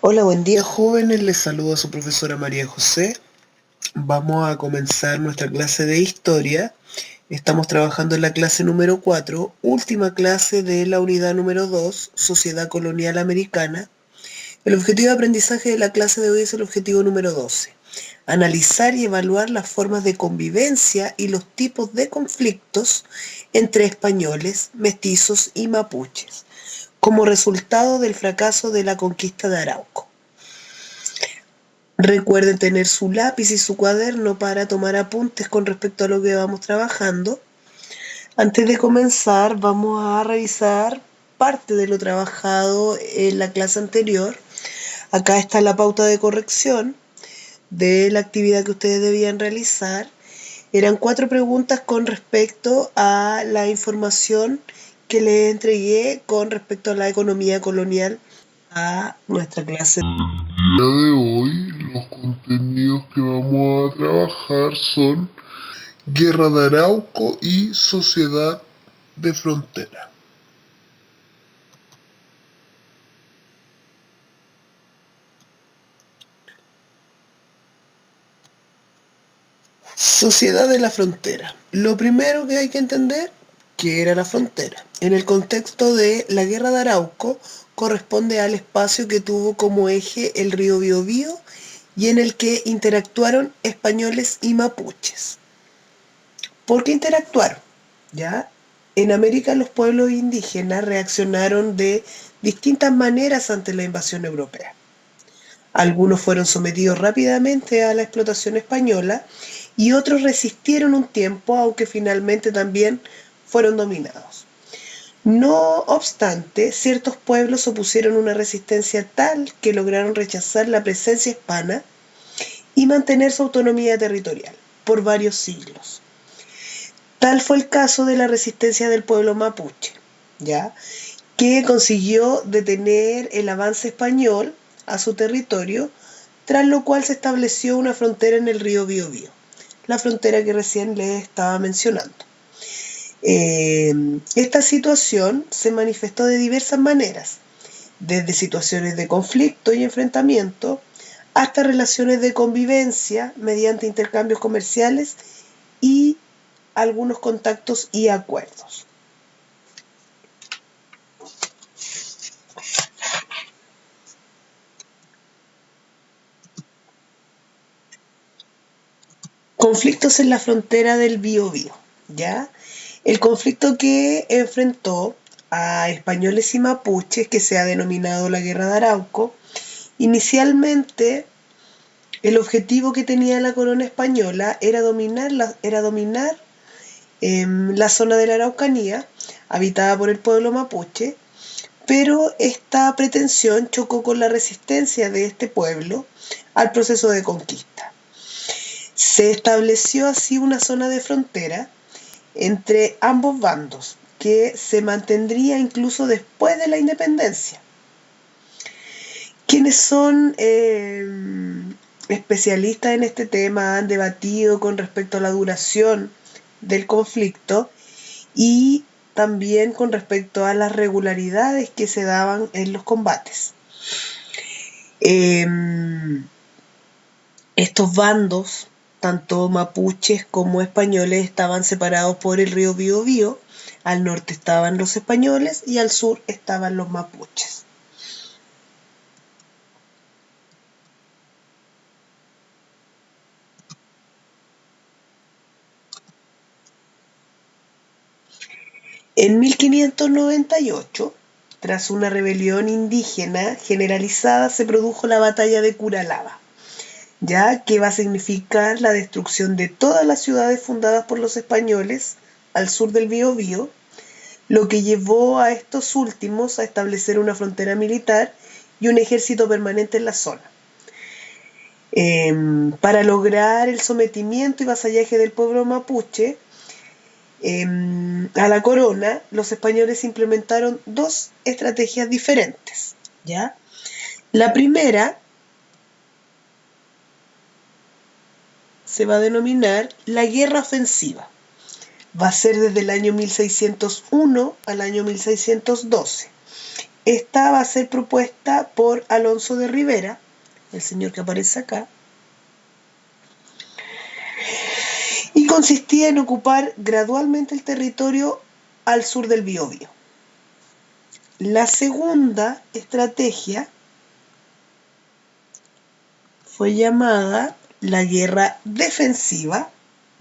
Hola, buen día jóvenes, les saluda su profesora María José. Vamos a comenzar nuestra clase de historia. Estamos trabajando en la clase número 4, última clase de la unidad número 2, Sociedad Colonial Americana. El objetivo de aprendizaje de la clase de hoy es el objetivo número 12. Analizar y evaluar las formas de convivencia y los tipos de conflictos entre españoles, mestizos y mapuches, como resultado del fracaso de la conquista de Arauco. Recuerden tener su lápiz y su cuaderno para tomar apuntes con respecto a lo que vamos trabajando. Antes de comenzar, vamos a revisar parte de lo trabajado en la clase anterior. Acá está la pauta de corrección de la actividad que ustedes debían realizar. Eran 4 preguntas con respecto a la información que les entregué con respecto a la economía colonial a nuestra clase. El día de hoy los contenidos que vamos a trabajar son Guerra de Arauco y Sociedad de Frontera. Sociedad de la frontera. Lo primero que hay que entender, ¿qué era la frontera? En el contexto de la Guerra de Arauco, corresponde al espacio que tuvo como eje el río Biobío y en el que interactuaron españoles y mapuches. ¿Por qué interactuaron? ¿Ya? En América los pueblos indígenas reaccionaron de distintas maneras ante la invasión europea. Algunos fueron sometidos rápidamente a la explotación española y otros resistieron un tiempo, aunque finalmente también fueron dominados. No obstante, ciertos pueblos opusieron una resistencia tal que lograron rechazar la presencia hispana y mantener su autonomía territorial por varios siglos. Tal fue el caso de la resistencia del pueblo mapuche, ¿ya? Que consiguió detener el avance español a su territorio, tras lo cual se estableció una frontera en el río Biobío, la frontera que recién les estaba mencionando. Esta situación se manifestó de diversas maneras, desde situaciones de conflicto y enfrentamiento hasta relaciones de convivencia mediante intercambios comerciales y algunos contactos y acuerdos. Conflictos en la frontera del Biobío, ¿ya? El conflicto que enfrentó a españoles y mapuches, que se ha denominado la Guerra de Arauco, inicialmente el objetivo que tenía la corona española era dominar la zona de la Araucanía, habitada por el pueblo mapuche, pero esta pretensión chocó con la resistencia de este pueblo al proceso de conquista. Se estableció así una zona de frontera entre ambos bandos, que se mantendría incluso después de la independencia. Quienes son especialistas en este tema han debatido con respecto a la duración del conflicto y también con respecto a las regularidades que se daban en los combates. Estos bandos, tanto mapuches como españoles, estaban separados por el río Biobío. Al norte estaban los españoles y al sur estaban los mapuches. En 1598, tras una rebelión indígena generalizada, se produjo la batalla de Curalaba, ya que va a significar la destrucción de todas las ciudades fundadas por los españoles al sur del Biobío, lo que llevó a estos últimos a establecer una frontera militar y un ejército permanente en la zona. Para lograr el sometimiento y vasallaje del pueblo mapuche a la corona, los españoles implementaron 2 estrategias diferentes, ¿ya? La primera se va a denominar la guerra ofensiva. Va a ser desde el año 1601 al año 1612. Esta va a ser propuesta por Alonso de Rivera, el señor que aparece acá, y consistía en ocupar gradualmente el territorio al sur del Biobío. La segunda estrategia fue llamada la guerra defensiva.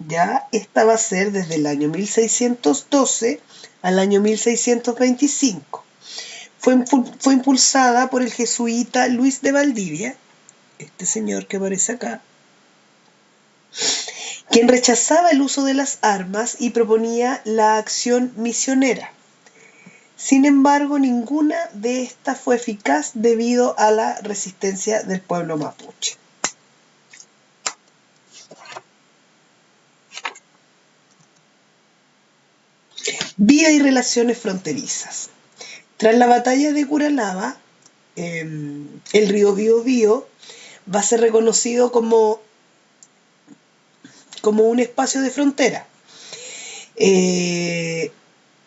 Ya esta va a ser desde el año 1612 al año 1625. Fue impulsada por el jesuita Luis de Valdivia, este señor que aparece acá, quien rechazaba el uso de las armas y proponía la acción misionera. Sin embargo, ninguna de estas fue eficaz debido a la resistencia del pueblo mapuche. Vía y relaciones fronterizas. Tras la batalla de Curalaba, el río Biobío va a ser reconocido como un espacio de frontera.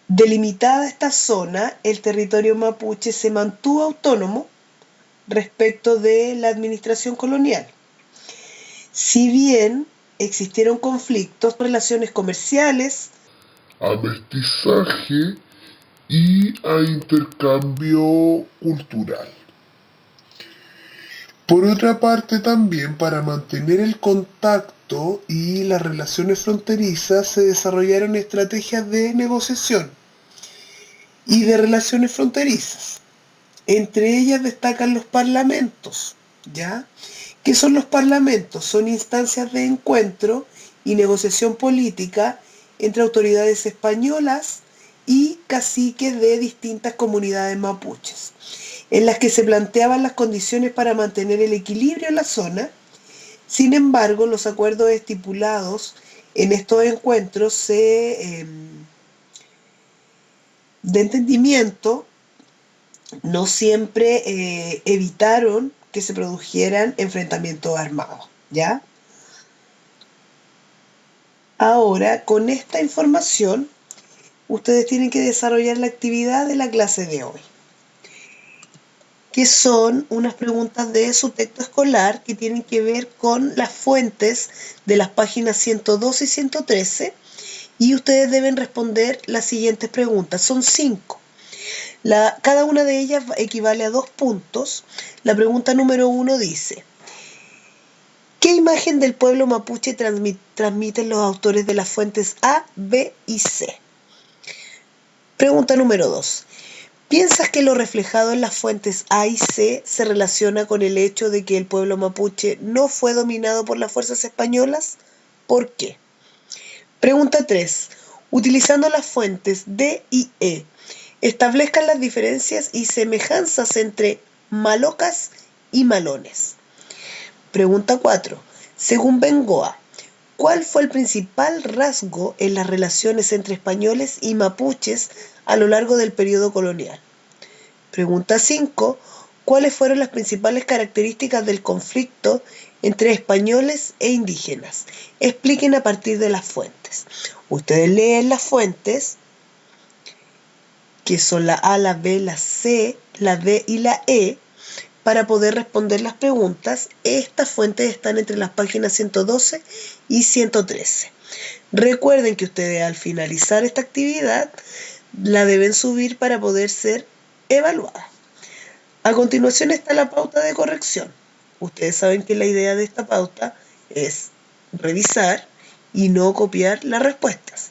Delimitada esta zona, el territorio mapuche se mantuvo autónomo respecto de la administración colonial. Si bien existieron conflictos, relaciones comerciales, a mestizaje y a intercambio cultural. Por otra parte, también para mantener el contacto y las relaciones fronterizas se desarrollaron estrategias de negociación y de relaciones fronterizas. Entre ellas destacan los parlamentos, ¿ya? ¿Qué son los parlamentos? Son instancias de encuentro y negociación política entre autoridades españolas y caciques de distintas comunidades mapuches, en las que se planteaban las condiciones para mantener el equilibrio en la zona. Sin embargo, los acuerdos estipulados en estos encuentros de entendimiento no siempre evitaron que se produjeran enfrentamientos armados, ¿ya? Ahora, con esta información, ustedes tienen que desarrollar la actividad de la clase de hoy, que son unas preguntas de su texto escolar que tienen que ver con las fuentes de las páginas 112 y 113, y ustedes deben responder las siguientes preguntas. Son 5. Cada una de ellas equivale a 2 puntos. La pregunta número 1 dice: ¿qué imagen del pueblo mapuche transmiten los autores de las fuentes A, B y C? Pregunta número 2. ¿Piensas que lo reflejado en las fuentes A y C se relaciona con el hecho de que el pueblo mapuche no fue dominado por las fuerzas españolas? ¿Por qué? Pregunta 3. Utilizando las fuentes D y E, establezcan las diferencias y semejanzas entre malocas y malones. Pregunta 4. Según Bengoa, ¿cuál fue el principal rasgo en las relaciones entre españoles y mapuches a lo largo del periodo colonial? Pregunta 5. ¿Cuáles fueron las principales características del conflicto entre españoles e indígenas? Expliquen a partir de las fuentes. Ustedes leen las fuentes, que son la A, la B, la C, la D y la E, para poder responder las preguntas. Estas fuentes están entre las páginas 112 y 113. Recuerden que ustedes al finalizar esta actividad la deben subir para poder ser evaluada. A continuación está la pauta de corrección. Ustedes saben que la idea de esta pauta es revisar y no copiar las respuestas.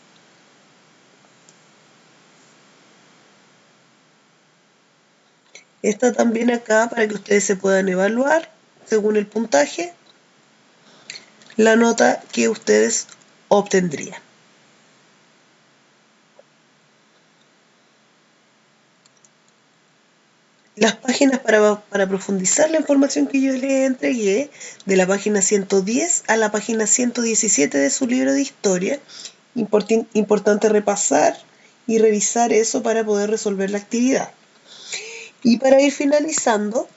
Está también acá para que ustedes se puedan evaluar según el puntaje, la nota que ustedes obtendrían. Las páginas para profundizar la información que yo les entregué, de la página 110 a la página 117 de su libro de historia. Importante repasar y revisar eso para poder resolver la actividad. Y para ir finalizando,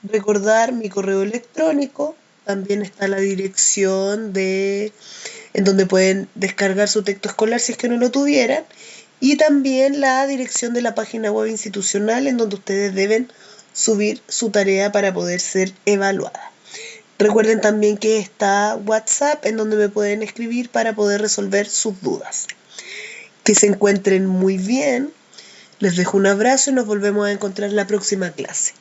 recordar mi correo electrónico. También está la dirección en donde pueden descargar su texto escolar si es que no lo tuvieran. y también la dirección de la página web institucional en donde ustedes deben subir su tarea para poder ser evaluada. Recuerden también que está WhatsApp en donde me pueden escribir para poder resolver sus dudas. Que se encuentren muy bien. Les dejo un abrazo y nos volvemos a encontrar en la próxima clase.